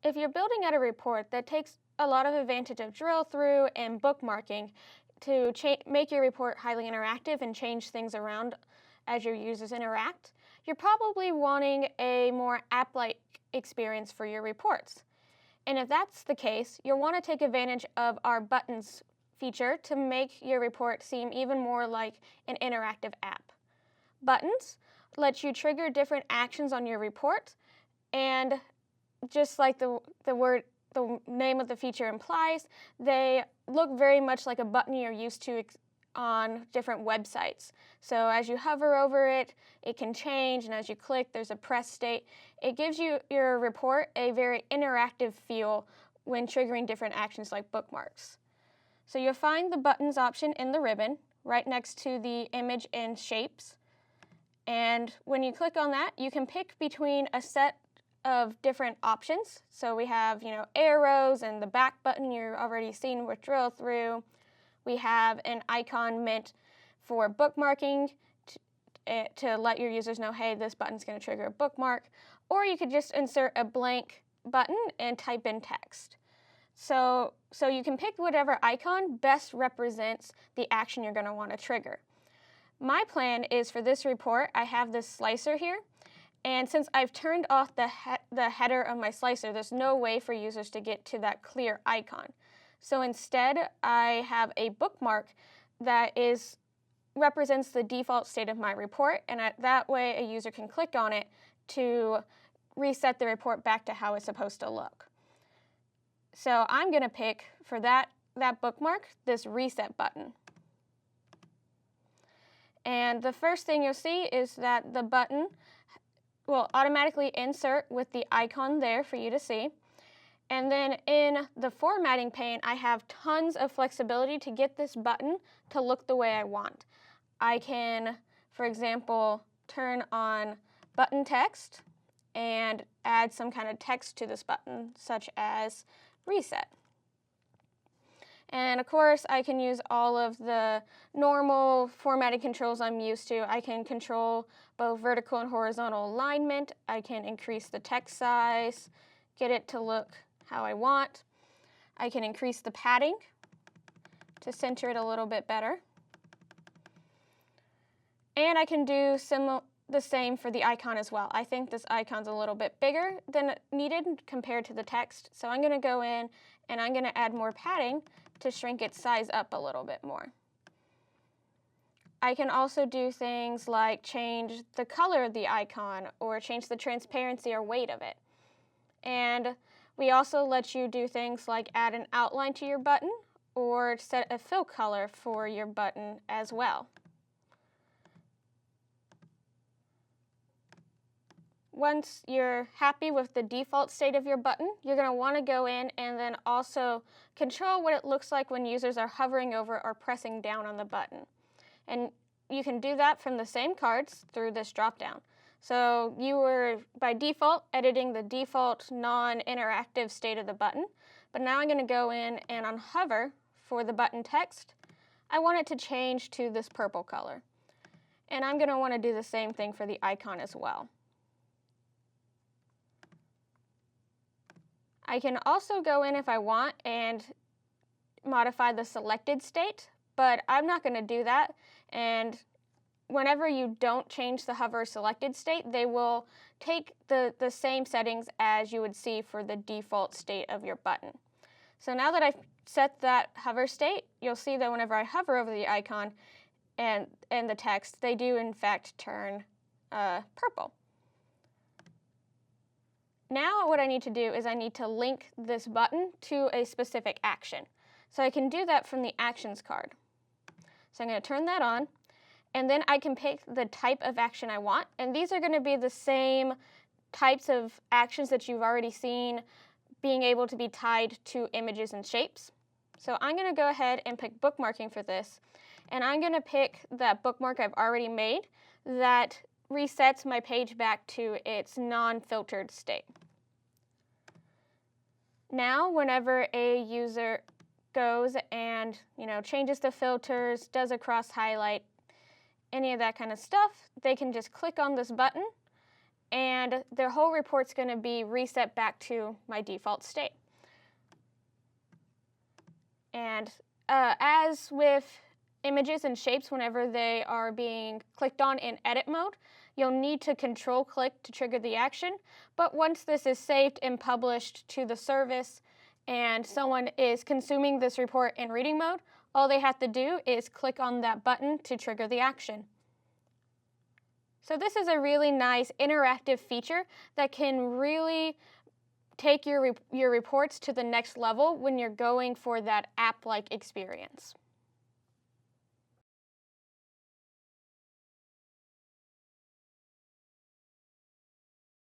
If you're building out a report that takes a lot of advantage of drill through and bookmarking to make your report highly interactive and change things around as your users interact, you're probably wanting a more app-like experience for your reports. And if that's the case, you'll want to take advantage of our buttons feature to make your report seem even more like an interactive app. Buttons let you trigger different actions on your report, and just like the name of the feature implies, they look very much like a button you're used to on different websites. So as you hover over it, it can change, and as you click, there's a press state. It gives your report a very interactive feel when triggering different actions like bookmarks. So you'll find the buttons option in the ribbon right next to the image and shapes. And when you click on that, you can pick between a set of different options. So we have, arrows and the back button you're already seen with drill through. We have an icon meant for bookmarking to let your users know, hey, this button's going to trigger a bookmark. Or you could just insert a blank button and type in text. So you can pick whatever icon best represents the action you're going to want to trigger. My plan is for this report, I have this slicer here. And since I've turned off the header of my slicer, there's no way for users to get to that clear icon. So instead, I have a bookmark that represents the default state of my report, and that way a user can click on it to reset the report back to how it's supposed to look. So I'm going to pick, for that bookmark, this reset button. And the first thing you'll see is that the button will automatically insert with the icon there for you to see. And then in the formatting pane, I have tons of flexibility to get this button to look the way I want. I can, for example, turn on button text and add some kind of text to this button, such as reset. And of course, I can use all of the normal formatting controls I'm used to. I can control both vertical and horizontal alignment. I can increase the text size, get it to look how I want. I can increase the padding to center it a little bit better. And I can do the same for the icon as well. I think this icon's a little bit bigger than needed compared to the text. So I'm going to go in and I'm going to add more padding to shrink its size up a little bit more. I can also do things like change the color of the icon or change the transparency or weight of it. And we also let you do things like add an outline to your button or set a fill color for your button as well. Once you're happy with the default state of your button, you're going to want to go in and then also control what it looks like when users are hovering over or pressing down on the button. And you can do that from the same cards through this drop-down. So you were, by default, editing the default non-interactive state of the button, but now I'm going to go in and on hover for the button text, I want it to change to this purple color. And I'm going to want to do the same thing for the icon as well. I can also go in if I want and modify the selected state, but I'm not going to do that. And whenever you don't change the hover selected state, they will take the same settings as you would see for the default state of your button. So now that I've set that hover state, you'll see that whenever I hover over the icon and the text, they do in fact turn purple. Now what I need to do is I need to link this button to a specific action. So I can do that from the Actions card. So I'm going to turn that on, and then I can pick the type of action I want. And these are going to be the same types of actions that you've already seen being able to be tied to images and shapes. So I'm going to go ahead and pick bookmarking for this, and I'm going to pick that bookmark I've already made that resets my page back to its non-filtered state. Now, whenever a user goes and changes the filters, does a cross highlight, any of that kind of stuff, they can just click on this button and the whole report's going to be reset back to my default state. And as with images and shapes, whenever they are being clicked on in edit mode, you'll need to control click to trigger the action. But once this is saved and published to the service and someone is consuming this report in reading mode, all they have to do is click on that button to trigger the action. So this is a really nice interactive feature that can really take your reports to the next level when you're going for that app-like experience.